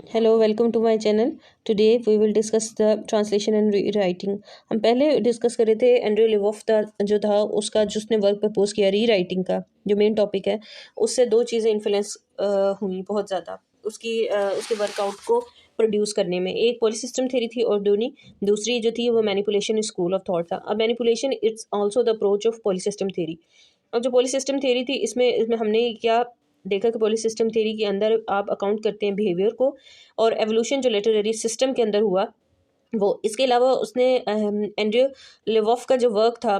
Hello, welcome to my channel. Today we will discuss the translation and rewriting. हम पहले discuss कर रहे थे एंड्रयू लिवोफ का जो था उसका जिसने वर्क प्रपोज किया रीराइटिंग का जो मेन टॉपिक है उससे दो चीज़ें इन्फ्लुएंस हुई बहुत ज़्यादा उसके वर्कआउट को प्रोड्यूस करने में। एक पॉली सिस्टम थ्योरी थी और दूसरी जो थी वो मैनिपुलेशन स्कूल ऑफ थॉट था। अब manipulation it's also the approach of poly system theory. अब जो पॉली सिस्टम थ्योरी थी इसमें हमने क्या देखा कि पॉली सिस्टम थ्योरी के अंदर आप अकाउंट करते हैं बिहेवियर को और एवोल्यूशन जो लिटरेरी सिस्टम के अंदर हुआ वो। इसके अलावा उसने एंड्रयू लिवोफ का जो वर्क था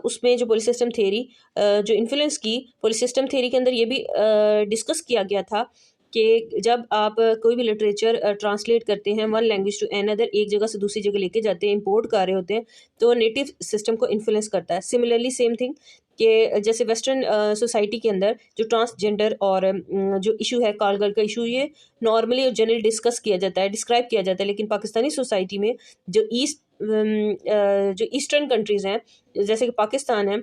उसमें जो पॉली सिस्टम थ्योरी जो इन्फ्लुएंस की पॉली सिस्टम थ्योरी के अंदर ये भी डिस्कस किया गया था कि जब आप कोई भी लिटरेचर ट्रांसलेट करते हैं वन लैंग्वेज टू अनदर, एक जगह से दूसरी जगह लेके जाते हैं, इंपोर्ट कर रहे होते हैं, तो नेटिव सिस्टम को इन्फ्लुएंस करता है। सिमिलरली सेम थिंग कि जैसे वेस्टर्न सोसाइटी के अंदर जो ट्रांसजेंडर और जो इशू है कॉल गर्ल का इशू, ये नॉर्मली और जनरली डिस्कस किया जाता है, डिस्क्राइब किया जाता है। लेकिन पाकिस्तानी सोसाइटी में जो ईस्टर्न कंट्रीज़ हैं जैसे कि पाकिस्तान है,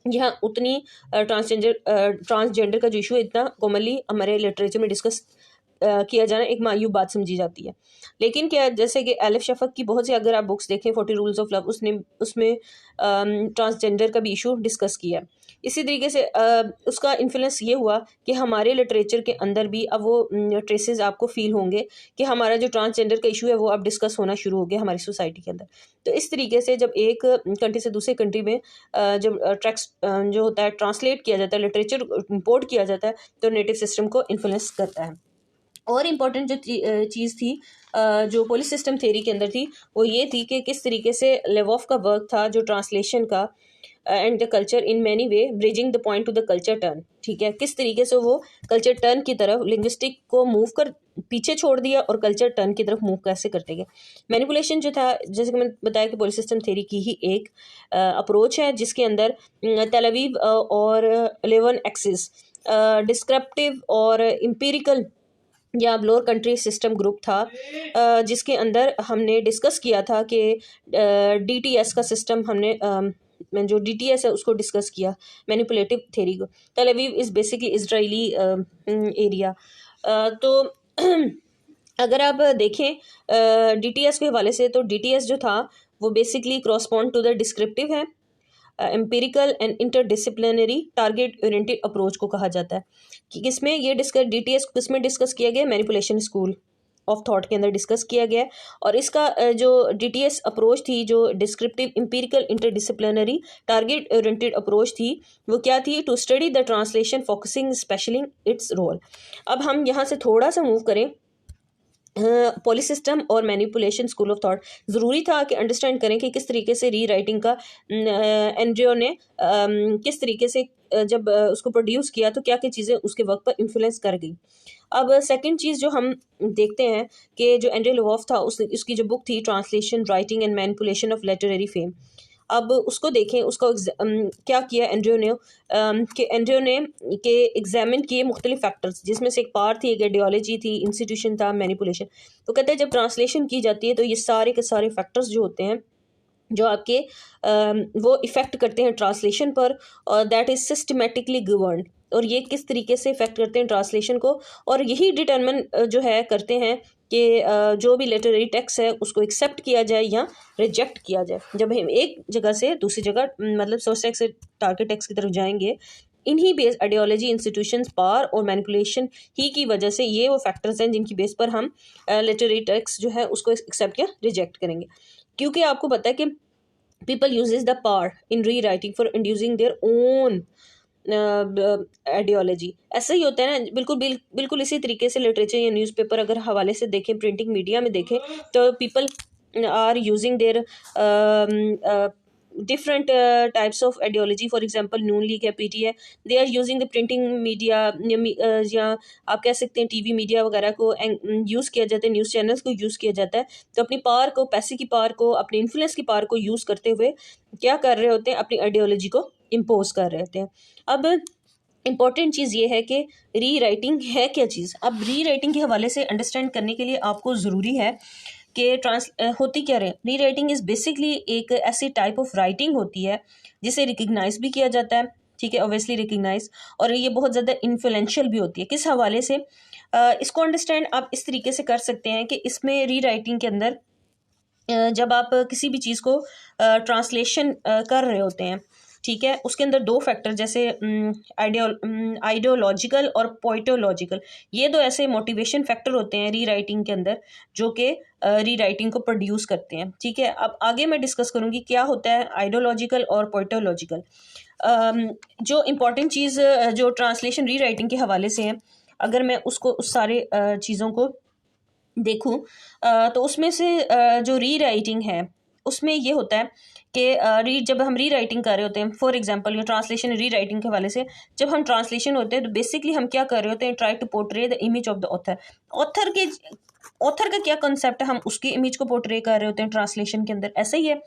यहाँ उतनी ट्रांसजेंडर का जो इशू है इतना कॉमनली हमारे लिटरेचर में डिस्कस किया जाना एक मायूब बात समझी जाती है। लेकिन क्या जैसे कि एलिफ शफक की बहुत सी अगर आप बुक्स देखें 40 रूल्स ऑफ लव, उसमें ट्रांसजेंडर का भी इशू डिस्कस किया है। इसी तरीके से उसका इन्फ्लुएंस ये हुआ कि हमारे लिटरेचर के अंदर भी अब वो ट्रेसेस आपको फील होंगे कि हमारा जो ट्रांसजेंडर का इशू है वो अब डिस्कस होना शुरू हो गया हमारी सोसाइटी के अंदर। तो इस तरीके से जब एक कंट्री से दूसरे कंट्री में जब ट्रैक्स जो होता है ट्रांसलेट किया जाता है, लिटरेचर इम्पोर्ट किया जाता है, तो नेटिव सिस्टम को इन्फ्लुएंस करता है। और इम्पॉर्टेंट जो चीज़ थी जो पॉली सिस्टम थ्योरी के अंदर थी वो ये थी कि किस तरीके से लेवॉफ का वर्क था जो ट्रांसलेशन का and the culture in many way bridging the point two the culture turn. ठीक है, किस तरीके से वो कल्चर टर्न की तरफ लिंग्विस्टिक को मूव कर पीछे छोड़ दिया और कल्चर टर्न की तरफ मूव कैसे करते गए। मैनिपुलेशन जो था जैसे कि मैंने बताया कि पॉली सिस्टम थ्योरी की ही एक अप्रोच है जिसके अंदर तेल अवीव और 11 एक्सिस डिस्क्रिप्टिव और इम्पीरिकल या लोअर कंट्री सिस्टम ग्रुप था जिसके अंदर हमने डिस्कस किया था कि डीटीएस का सिस्टम हमने जो डीटीएस है उसको डिस्कस किया मैनिपुलेटिव थ्योरी को। तेल Aviv is basically Israeli area. तो अगर आप देखें डीटीएस के हवाले से तो डीटीएस जो था वो बेसिकली क्रॉसपॉन्ड टू द डिस्क्रिप्टिव है, empirical and interdisciplinary target oriented approach को कहा जाता है। कि किसमें ये डीटीएस किसमें डिस्कस किया गया, मैनिपुलेशन स्कूल ऑफ थॉट के अंदर डिस्कस किया गया है। और इसका जो डीटीएस अप्रोच थी जो descriptive empirical interdisciplinary target oriented approach थी वो क्या थी, to study the translation focusing specially its role. अब हम यहाँ से थोड़ा सा मूव करें पॉली सिस्टम और मैनिपुलेशन स्कूल ऑफ थॉट। ज़रूरी था कि अंडरस्टैंड करें कि किस तरीके से री राइटिंग का एंड्रयू ने किस तरीके से जब उसको प्रोड्यूस किया तो क्या क्या चीज़ें उसके वर्क पर इन्फ्लुएंस कर गई। अब सेकंड चीज़ जो हम देखते हैं कि जो एंड्रयू लिवोफ था उसकी जो बुक थी translation writing and manipulation of literary fame. अब उसको देखें उसको क्या किया एंड्रयू ने कि एंड्रयू ने के एग्जामिन किए मुख्तलिफ फैक्टर्स जिसमें से एक पार्ट थी, एक आइडियोलॉजी थी, इंस्टीट्यूशन था, मैनिपुलेशन। तो कहते हैं जब ट्रांसलेशन की जाती है तो ये सारे के सारे फैक्टर्स जो होते हैं जो आपके वो इफ़ेक्ट करते हैं ट्रांसलेशन पर और दैट इज़ सिस्टमेटिकली गवर्नड। और ये किस तरीके से इफ़ेक्ट करते हैं ट्रांसलेशन को और यही डिटरमिन जो है करते हैं कि जो भी लिटरेरी टेक्स्ट है उसको एक्सेप्ट किया जाए या रिजेक्ट किया जाए। जब हम एक जगह से दूसरी जगह मतलब सोर्स टेक्स्ट से टारगेट टेक्स्ट की तरफ जाएंगे, इन्हीं बेस आइडियोलॉजी इंस्टीट्यूशंस पावर और मैनिपुलेशन ही की वजह से ये वो फैक्टर्स हैं जिनकी बेस पर हम लिटरेरी टेक्स्ट जो है उसको एक्सेप्ट या रिजेक्ट करेंगे। क्योंकि आपको पता है कि people uses the power in rewriting for inducing their own ideology. ऐसा ही होता है ना, बिल्कुल इसी तरीके से लिटरेचर या न्यूज़पेपर अगर हवाले से देखें, प्रिंटिंग मीडिया में देखें तो people are using their different types of ideology. For example, Noon League है, पीटी है, they are using the printing media या आप कह सकते हैं टीवी मीडिया वगैरह को यूज़ किया जाता है, न्यूज़ चैनल्स को यूज़ किया जाता है। तो अपनी पावर को, पैसे की पावर को, अपने इन्फ्लुएंस की पावर को यूज़ करते हुए क्या कर रहे होते हैं, अपनी आइडियोलॉजी को इम्पोज कर रहे होते हैं। अब इम्पॉर्टेंट चीज़ ये है कि री राइटिंग है क्या चीज़। अब री राइटिंग के हवाले से अंडरस्टैंड करने के लिए आपको ज़रूरी है कि होती क्या रहे। री राइटिंग इज़ बेसिकली एक ऐसी टाइप ऑफ राइटिंग होती है जिसे रिकग्नाइज भी किया जाता है, ठीक है, ऑब्वियसली रिकग्नाइज, और ये बहुत ज़्यादा इन्फ्लुएंशियल भी होती है। किस हवाले से, इसको अंडरस्टैंड आप इस तरीके से कर सकते हैं कि इसमें री राइटिंग के अंदर जब आप किसी भी चीज़ को ट्रांसलेशन कर रहे होते हैं, ठीक है, उसके अंदर दो फैक्टर जैसे आइडियोलॉजिकल और पोइटोलॉजिकल, ये दो ऐसे मोटिवेशन फैक्टर होते हैं री राइटिंग के अंदर जो कि री राइटिंग को प्रोड्यूस करते हैं, ठीक है। अब आगे मैं डिस्कस करूँगी क्या होता है आइडियोलॉजिकल और पोइटोलॉजिकल। जो इम्पोर्टेंट चीज़ जो ट्रांसलेशन री राइटिंग के हवाले से है, अगर मैं उसको उस सारे चीज़ों को देखूं तो उसमें से जो री राइटिंग है उसमें ये होता है कि जब हम री राइटिंग कर रहे होते हैं, फॉर एग्जांपल ये ट्रांसलेशन री राइटिंग के हवाले से जब हम ट्रांसलेशन होते हैं तो बेसिकली हम क्या कर रहे होते हैं, try to portray the image of the author. Author का क्या कंसेप्ट है, हम उसकी इमेज को पोर्ट्रे कर रहे होते हैं ट्रांसलेशन के अंदर, ऐसा ही है।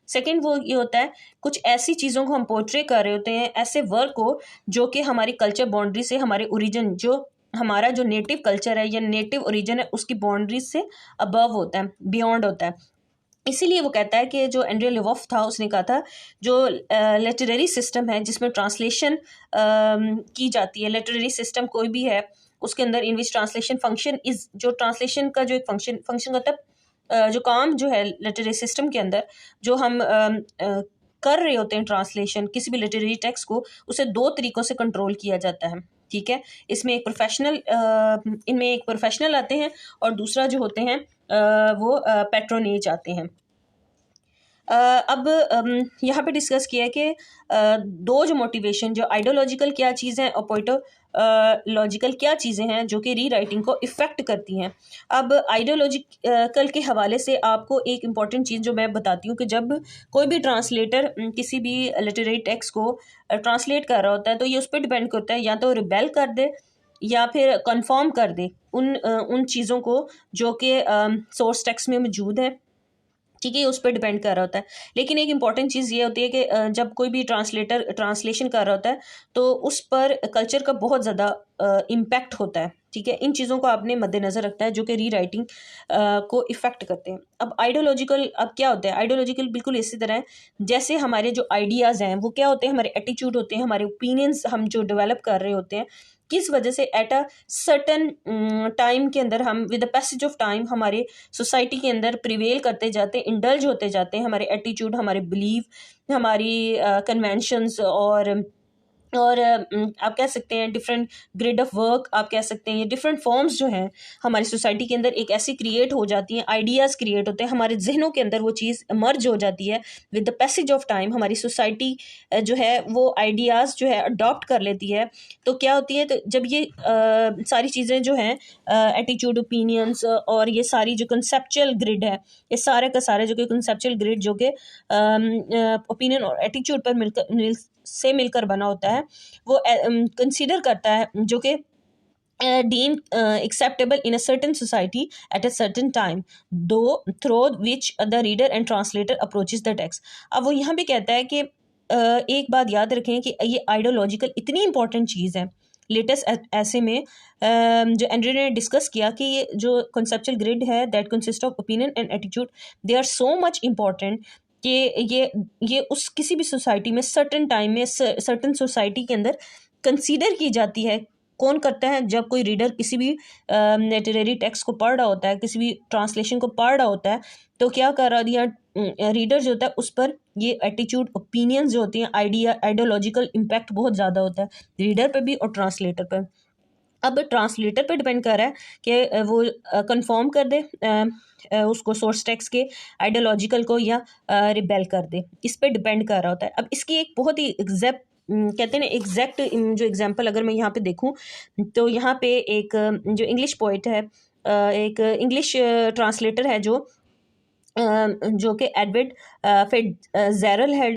सेकेंड वो ये होता है कुछ ऐसी चीज़ों को हम पोर्ट्रे कर रहे होते हैं, ऐसे वर्क को जो कि हमारी कल्चर बाउंड्री से, हमारे ओरिजिन जो हमारा जो नेटिव कल्चर है या नेटिव ओरिजिन है उसकी बाउंड्रीज से अबव होता है, बियॉन्ड होता है। इसीलिए वो कहता है कि जो एंड्रे लेवॉफ था उसने कहा था जो लिटरेरी सिस्टम है जिसमें ट्रांसलेशन की जाती है, लिटरेरी सिस्टम कोई भी है उसके अंदर इन विच ट्रांसलेशन फंक्शन इज, जो ट्रांसलेशन का जो एक फंक्शन होता है, जो काम जो है लिटरेरी सिस्टम के अंदर जो हम कर रहे होते हैं ट्रांसलेशन किसी भी लिटरेरी टेक्स्ट को, उसे दो तरीक़ों से कंट्रोल किया जाता है, ठीक है। इसमें एक प्रोफेशनल इनमें एक प्रोफेशनल आते हैं और दूसरा जो होते हैं वो पैट्रोनेज आते हैं। अब यहाँ पे डिस्कस किया है कि दो जो मोटिवेशन जो आइडियोलॉजिकल क्या चीज़ है और पोइटोलॉजिकल क्या चीज़ें हैं जो कि री राइटिंग को इफ़ेक्ट करती हैं। अब आइडियोलॉजिकल के हवाले से आपको एक इम्पॉर्टेंट चीज़ जो मैं बताती हूँ कि जब कोई भी ट्रांसलेटर किसी भी लिटरेरी टेक्स्ट को ट्रांसलेट कर रहा होता है तो ये उस पर डिपेंड करता है या तो रिबेल कर दे या फिर कंफर्म कर दे उन चीज़ों को जो कि सोर्स टेक्स्ट में मौजूद है, ठीक है, उस पर डिपेंड कर रहा होता है। लेकिन एक इम्पॉर्टेंट चीज़ ये होती है कि जब कोई भी ट्रांसलेटर ट्रांसलेशन कर रहा होता है तो उस पर कल्चर का बहुत ज़्यादा इम्पैक्ट होता है, ठीक है। इन चीज़ों को आपने मद्देनज़र रखता है जो कि री राइटिंग को इफ़ेक्ट करते हैं। अब आइडियोलॉजिकल अब क्या होता है, आइडियोलॉजिकल बिल्कुल इसी तरह है जैसे हमारे जो आइडियाज़ हैं वो क्या होते हैं, हमारे एटीट्यूड होते हैं, हमारे ओपिनियंस हम जो डेवलप कर रहे होते हैं, किस वजह से एट अ सर्टन टाइम के अंदर हम with the passage of time हमारे सोसाइटी के अंदर प्रिवेल करते जाते हैं, इंडल्ज होते जाते हैं, हमारे एटीट्यूड, हमारे बिलीव, हमारी कन्वेंशंस और आप कह सकते हैं डिफरेंट ग्रिड ऑफ वर्क, आप कह सकते हैं ये डिफरेंट फॉर्म्स जो हैं हमारी सोसाइटी के अंदर एक ऐसी क्रिएट हो जाती हैं, आइडियाज़ क्रिएट होते हैं, हमारे जहनों के अंदर वो चीज़ मर्ज हो जाती है। With the passage of time हमारी सोसाइटी जो है वो आइडियाज़ जो है अडॉप्ट कर लेती है। तो क्या होती है, तो जब ये सारी चीज़ें जो हैं एटीट्यूड, ओपिनियंस और ये सारी जो कंसेप्चुअल ग्रिड है, ये सारे का सारे जो कि कंसेप्चुअल ग्रिड जो कि ओपिनियन और एटीट्यूड पर मिलकर बना होता है, वो कंसीडर करता है जो कि deemed acceptable in a certain society at a certain time, though through which the reader and translator approaches the text। अब वो यहाँ भी कहता है कि एक बात याद रखें कि ये आइडियोलॉजिकल इतनी इंपॉर्टेंट चीज़ है लेटेस्ट ऐसे में जो एंड्रे ने डिस्कस किया कि ये जो कंसेप्चुअल ग्रिड है that consist of opinion and attitude, they are so much important कि ये उस किसी भी सोसाइटी में सर्टन टाइम में सर्टन सोसाइटी के अंदर कंसीडर की जाती है। कौन करता है, जब कोई रीडर किसी भी लिटरेरी टेक्स्ट को पढ़ रहा होता है, किसी भी ट्रांसलेशन को पढ़ रहा होता है, तो क्या कर रहा है रीडर जो होता है उस पर ये एटीट्यूड, ओपिनियंस जो होती हैं, आइडियोलॉजिकल इम्पैक्ट बहुत ज़्यादा होता है रीडर पर भी और ट्रांसलेटर पर। अब ट्रांसलेटर पे डिपेंड कर रहा है कि वो कंफर्म कर दे उसको सोर्स टेक्स्ट के आइडियोलॉजिकल को या रिबेल कर दे, इस पे डिपेंड कर रहा होता है। अब इसकी एक बहुत ही कहते हैं ना एग्जैक्ट जो एग्जांपल अगर मैं यहाँ पे देखूँ तो यहाँ पे एक जो इंग्लिश पोइट है, एक इंग्लिश ट्रांसलेटर है जो कि एडवर्ड फिट्ज़जेरल्ड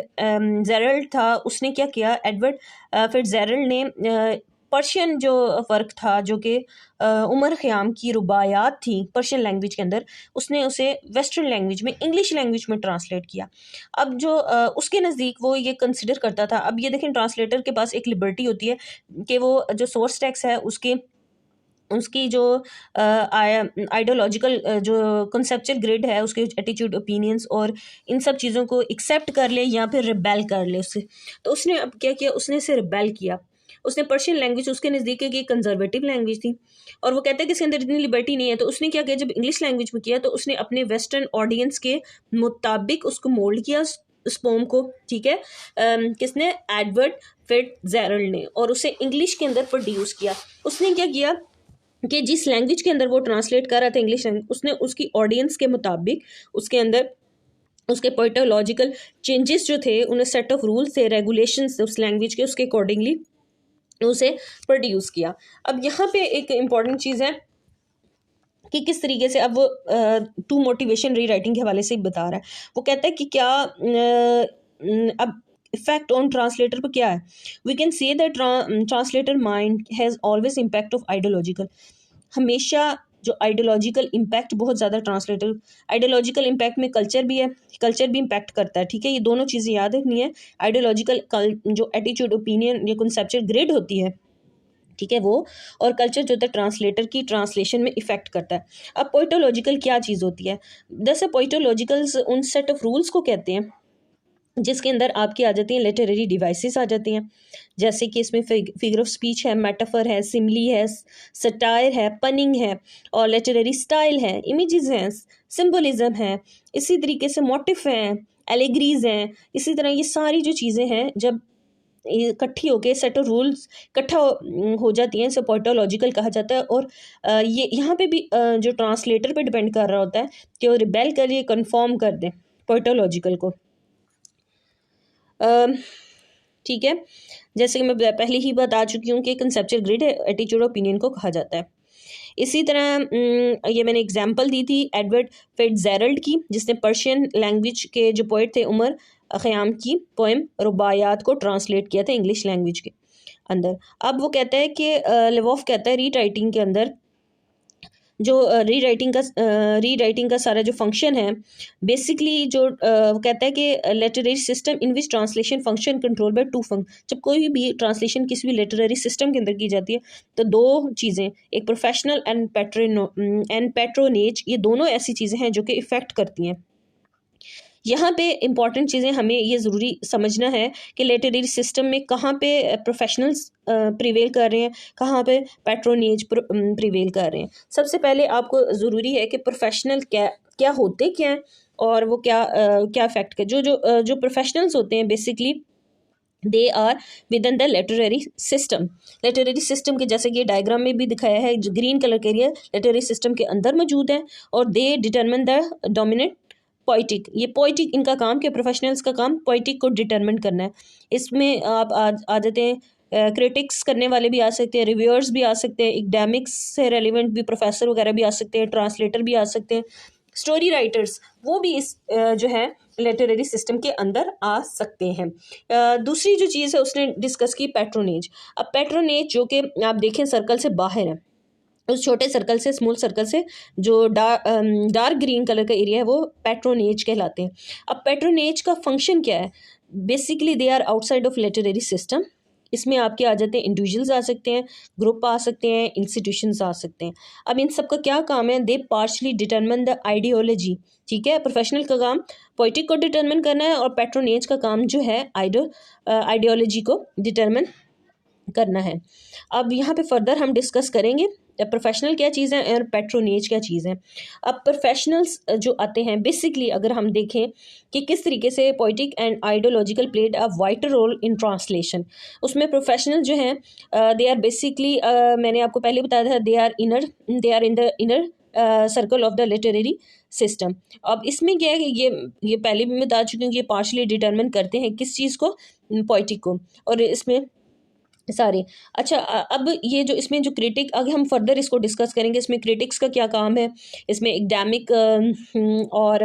था। उसने क्या किया, एडवर्ड फिट्ज़जेरल्ड ने पर्शियन जो वर्क था जो कि उमर ख़याम की रुबायात थी पर्शियन लैंग्वेज के अंदर, उसने उसे वेस्टर्न लैंग्वेज में, इंग्लिश लैंग्वेज में ट्रांसलेट किया। अब जो उसके नज़दीक वो ये कंसिडर करता था, अब ये देखें ट्रांसलेटर के पास एक लिबर्टी होती है कि वो जो सोर्स टेक्स्ट है उसकी जो आइडियोलॉजिकल जो कंसेप्चुअल ग्रिड है, उसके एटीट्यूड, ओपिनियंस और इन सब चीज़ों को एक्सेप्ट कर ले या फिर रिबेल कर ले उससे। तो उसने अब क्या किया, उसने इसे रिबेल किया। उसने पर्शियन लैंग्वेज उसके नज़दीक एक कंजर्वेटिव लैंग्वेज थी, और वो कहता है कि इसके अंदर इतनी लिबर्टी नहीं है, तो उसने क्या किया, जब इंग्लिश लैंग्वेज में किया तो उसने अपने वेस्टर्न ऑडियंस के मुताबिक उसको मोल्ड किया उस पोम को, ठीक है। किसने, एडवर्ड फिट्जजेरल्ड ने, और उसे इंग्लिश के अंदर प्रोड्यूस किया। उसने क्या किया कि जिस लैंग्वेज के अंदर वो ट्रांसलेट कर रहा था इंग्लिश लैंग्वेज, उसने उसकी ऑडियंस के मुताबिक उसके अंदर उसके पोइटोलॉजिकल चेंजेस जो थे, उन्हें सेट ऑफ रूल्स थे, रेगुलेशंस थे उस लैंग्वेज के, उसके अकॉर्डिंगली उसे प्रोड्यूस किया। अब यहाँ पे एक इम्पॉर्टेंट चीज़ है कि किस तरीके से, अब वो टू मोटिवेशन री राइटिंग के हवाले से ही बता रहा है। वो कहता है कि क्या अब इफेक्ट ऑन ट्रांसलेटर पर क्या है। We can say that translator mind has always impact of ideological, हमेशा जो आइडियोलॉजिकल इम्पैक्ट बहुत ज़्यादा ट्रांसलेटर, आइडियोलॉजिकल इम्पैक्ट में कल्चर भी है, कल्चर भी इम्पैक्ट करता है, ठीक है। ये दोनों चीज़ें याद रखनी है। आइडियोलॉजिकल जो एटीट्यूड, ओपिनियन या कंसेप्चुअल ग्रिड होती है, ठीक है, वो, और कल्चर जो होता है ट्रांसलेटर की ट्रांसलेशन में इफेक्ट करता है। अब पोइटोलॉजिकल क्या चीज़ होती है, जैसे पोइटोलॉजिकल्स उन सेट ऑफ रूल्स को कहते हैं जिसके अंदर आपकी आ जाती हैं लिटरेरी डिवाइसेस आ जाती हैं, जैसे कि इसमें फिगर ऑफ स्पीच है, मेटाफर है, सिमली है, सटायर है, पनिंग है, और लिटरेरी स्टाइल है, इमेजेस हैं, सिंबलिज्म है, इसी तरीके से मोटिफ हैं, एलिग्रीज हैं। इसी तरह ये सारी जो चीज़ें हैं जब इकट्ठी होके सेट ऑफ रूल्स इकट्ठा हो जाती हैं, इसे पोइटोलॉजिकल कहा जाता है। और ये यहाँ पे भी जो ट्रांसलेटर पे डिपेंड कर रहा होता है कि वो रिबेल करिए, कन्फर्म कर दें पोइटोलॉजिकल को, ठीक है। जैसे कि मैं पहले ही बता चुकी हूँ कि कंसेप्चुअल ग्रिड एटीट्यूड ओपिनियन को कहा जाता है। इसी तरह ये मैंने एग्जांपल दी थी एडवर्ड फिट्जजेरल्ड की, जिसने पर्शियन लैंग्वेज के जो पोइट थे उमर ख़याम की पोएम रुबायात को ट्रांसलेट किया था इंग्लिश लैंग्वेज के अंदर। अब वो कहता है कि लेवॉफ कहता है री राइटिंग के अंदर जो री राइटिंग का सारा जो फंक्शन है, बेसिकली जो कहता है कि literary system in which translation function control by two जब कोई भी ट्रांसलेशन किसी भी लिटरेरी सिस्टम के अंदर की जाती है तो दो चीज़ें, एक प्रोफेशनल एंड पैट्रोनेज, ये दोनों ऐसी चीज़ें हैं जो कि इफ़ेक्ट करती हैं। यहाँ पे इम्पॉर्टेंट चीज़ें हमें ये ज़रूरी समझना है कि लिटरेरी सिस्टम में कहाँ पे प्रोफेशनल्स प्रिवेल कर रहे हैं, कहाँ पे पैट्रोनेज प्रिवेल कर रहे हैं। सबसे पहले आपको ज़रूरी है कि प्रोफेशनल क्या होते क्या हैं और वो क्या इफेक्ट कर। जो प्रोफेशनल्स होते हैं basically they are within the literary system. Literary system के जैसे कि ये डायग्राम में भी दिखाया है, जो ग्रीन कलर के एरिया लिटरेरी सिस्टम के अंदर मौजूद है, और दे डिटरमिन द डोमिनेंट पोइटिक, ये पोइटिक इनका काम के प्रोफेशनल्स का काम पोइटिक को डिटरमिन करना है। इसमें आप आ जाते हैं क्रिटिक्स करने वाले भी आ सकते हैं, रिव्यूअर्स भी आ सकते हैं, एकेडमिक्स से रेलिवेंट भी प्रोफेसर वगैरह भी आ सकते हैं, ट्रांसलेटर भी आ सकते हैं, स्टोरी राइटर्स वो भी इस जो है लिटरेरी सिस्टम के अंदर आ सकते हैं। दूसरी जो चीज़ है उसने डिस्कस की पैट्रोनेज। अब पैट्रोनेज जो कि आप देखें सर्कल से बाहर है, उस छोटे सर्कल से, स्मॉल सर्कल से जो डार्क ग्रीन कलर का एरिया है वो पैट्रोनेज कहलाते हैं। अब पैट्रोनेज का फंक्शन क्या है, basically they are outside of literary system. इसमें आपके आ जाते हैं इंडिविजुअल्स आ सकते हैं, ग्रुप आ सकते हैं, इंस्टीट्यूशंस आ सकते हैं। अब इन सब का क्या काम है, दे पार्शली डिटरमिन द आइडियोलॉजी, ठीक है। प्रोफेशनल का काम पोइटिक को डिटरमिन करना है और पैट्रोनेज का काम जो है आइडियोलॉजी को डिटरमिन करना है। अब यहाँ पे फर्दर हम डिस्कस करेंगे प्रोफेशनल क्या चीज़ है और पैट्रोनेज क्या चीज़ है। अब प्रोफेशनल्स जो आते हैं बेसिकली अगर हम देखें कि किस तरीके से poetic and ideological played a wider role in translation, उसमें प्रोफेशनल जो हैं दे आर बेसिकली मैंने आपको पहले बताया था they are in the inner circle of the literary system. अब इसमें क्या है कि ये पहले भी मैं बता चुकी हूँ कि ये पार्शली डिटरमिन करते हैं किस चीज़ को, पोइटिक को, और इसमें सारे। अच्छा अब ये जो इसमें जो क्रिटिक, अगर हम फर्दर इसको डिस्कस करेंगे इसमें क्रिटिक्स का क्या काम है, इसमें एकेडमिक और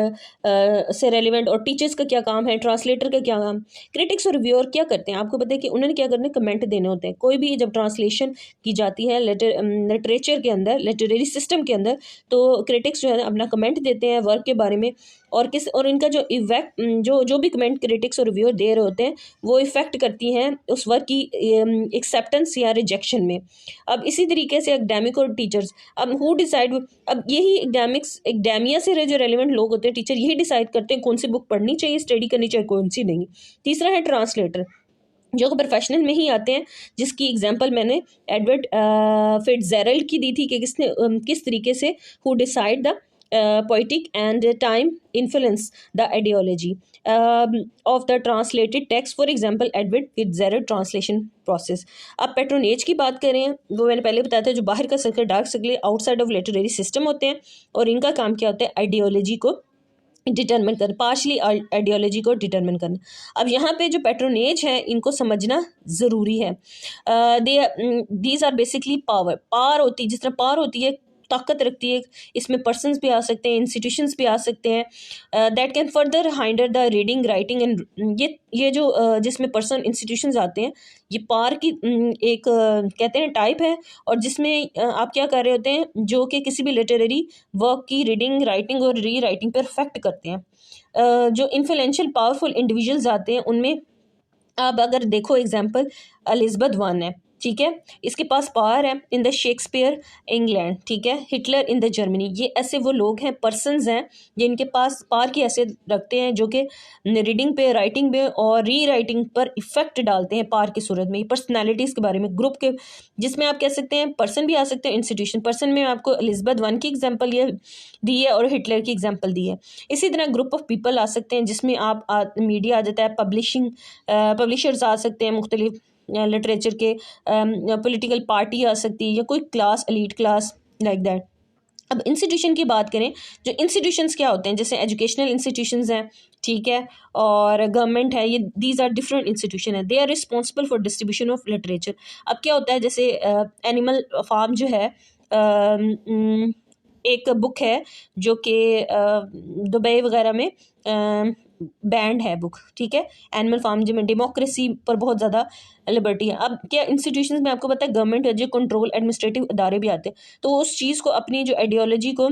से रेलिवेंट, और टीचर्स का क्या काम है, ट्रांसलेटर का क्या काम। क्रिटिक्स और रिव्यूअर क्या करते हैं, आपको पता है कि उन्होंने क्या करना है, कमेंट देने होते हैं। कोई भी जब ट्रांसलेशन की जाती है लिटरेचर के अंदर, लिटरेरी सिस्टम के अंदर, तो क्रिटिक्स जो है अपना कमेंट देते हैं वर्क के बारे में, और इनका जो इफेक्ट जो भी कमेंट क्रिटिक्स और रिव्यूअर दे रहे होते हैं वो इफेक्ट करती हैं उस वर्क की एक्सेप्टेंस या रिजेक्शन में। अब इसी तरीके से एकेडमिक और टीचर्स, अब हु डिसाइड, अब यही एकेडमिया से जो रेलिवेंट लोग होते हैं टीचर, यही डिसाइड करते हैं कौन सी बुक पढ़नी चाहिए, स्टडी करनी चाहिए, कौन सी नहीं। तीसरा है ट्रांसलेटर। जो कि प्रोफेशनल में ही आते हैं, जिसकी एग्जांपल मैंने एडवर्ड फिट्जजेरल्ड की दी थी कि किसने किस तरीके से who decide the poetic and time influence the ideology of the translated text, for example Edward Fitzgerald translation process. अब पेट्रोनेज की बात करें, वो मैंने पहले बताया था, जो बाहर का circle dark circle outside of literary system होते हैं, और इनका काम क्या होता है, आइडियोलॉजी को डिटरमिन करना, पार्शली आइडियोलॉजी को डिटरमिन करना। अब यहाँ पे जो पैट्रोनेज है इनको समझना ज़रूरी है। दीज आर बेसिकली पावर होती है, जिस तरह पावर होती है, ताकत रखती है, इसमें पर्सन्स भी आ सकते हैं, इंस्टीट्यूशंस भी आ सकते हैं, that can further hinder the reading writing and ये जो जिसमें पर्सन इंस्टीट्यूशंस आते हैं, ये पावर की एक कहते हैं टाइप है, और जिसमें आप क्या कर रहे होते हैं, जो कि किसी भी लिटरेरी वर्क की रीडिंग राइटिंग और री राइटिंग पर इफेक्ट करते हैं। जो इन्फ्लुएंशियल पावरफुल इंडिविजुअल्स आते हैं उनमें आप अगर देखो एग्जांपल एलिज़ाबेथ वन है, ठीक है, इसके पास पावर है इन द शेक्सपियर इंग्लैंड, ठीक है, हिटलर इन द जर्मनी। ये ऐसे वो लोग हैं, पर्सन्स हैं जिनके पास पावर की हैसियत रखते हैं, जो कि रीडिंग पे, राइटिंग पे और री राइटिंग पर इफेक्ट डालते हैं पावर की सूरत में। पर्सनैलिटीज़ के बारे में, ग्रुप के, जिसमें आप कह सकते हैं पर्सन भी आ सकते हैं, इंस्टीट्यूशन। पर्सन में आपको एलिज़ाबेथ वन की एग्जाम्पल ये दी है और हिटलर की एग्जाम्पल दी है। इसी तरह ग्रुप ऑफ पीपल आ सकते हैं, जिसमें आप मीडिया आ जाता है, पब्लिशर्स आ सकते हैं, मुख्तलिफ लिटरेचर के, पॉलिटिकल पार्टी आ सकती है, या कोई class, elite class, like that. अब इंस्टीट्यूशन की बात करें, जो इंस्टीट्यूशंस क्या होते हैं, जैसे एजुकेशनल इंस्टीट्यूशंस हैं, ठीक है, और गवर्नमेंट है, ये दीज आर डिफरेंट इंस्टीट्यूशन है, they are responsible for distribution of literature. अब क्या होता है, जैसे एनिमल फार्म जो है, एक बुक है जो कि दुबई वगैरह में बैंड है बुक, ठीक है, एनिमल फार्म में डेमोक्रेसी पर बहुत ज़्यादा लिबर्टी है। अब क्या इंस्टीट्यूशंस में आपको पता है गवर्नमेंट है, जो कंट्रोल एडमिनिस्ट्रेटिव इदारे भी आते हैं, तो उस चीज़ को, अपनी जो आइडियोलॉजी को,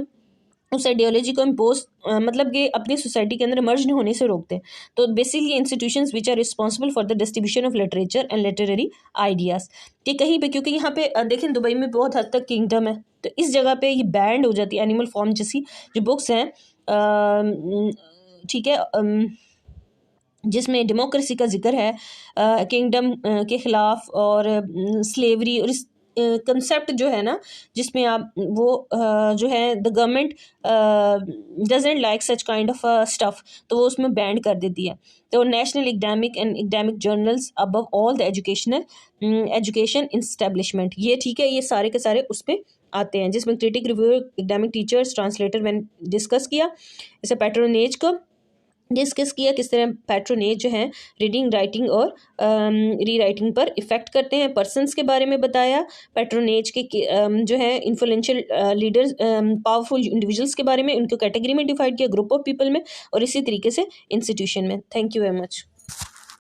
उस आइडियोलॉजी को इम्पोज मतलब कि अपनी सोसाइटी के अंदर मर्ज होने से रोकते हैं। तो basically institutions which are responsible for the distribution of literature and literary ideas, कि कहीं पे, क्योंकि यहाँ पे देखें दुबई में बहुत हद तक किंगडम है, तो इस जगह पे ये बैंड हो जाती है एनिमल फार्म जैसी जो बुक्स हैं, ठीक है, जिसमें डेमोक्रेसी का जिक्र है, किंगडम के ख़िलाफ़, और स्लेवरी, और इस कंसेप्ट जो है ना, जिसमें आप वो जो है the government doesn't like such kind of stuff, तो वो उसमें बैन कर देती है। तो national academic and academic journals above all the education establishment, ये ठीक है, ये सारे के सारे उस पर आते हैं, जिसमें critic, reviewer, academic teachers, translator मैंने डिस्कस किया। जैसे पैट्रोनेज को डिस्कस किया, किस तरह पैट्रोनेज जो है रीडिंग, राइटिंग और री राइटिंग पर इफ़ेक्ट करते हैं। पर्सनस के बारे में बताया, पैट्रोनेज के जो है इन्फ्लुएंशियल लीडर्स, पावरफुल इंडिविजुअल्स के बारे में, उनको कैटेगरी में डिवाइड किया, ग्रुप ऑफ पीपल में, और इसी तरीके से इंस्टीट्यूशन में। Thank you very much.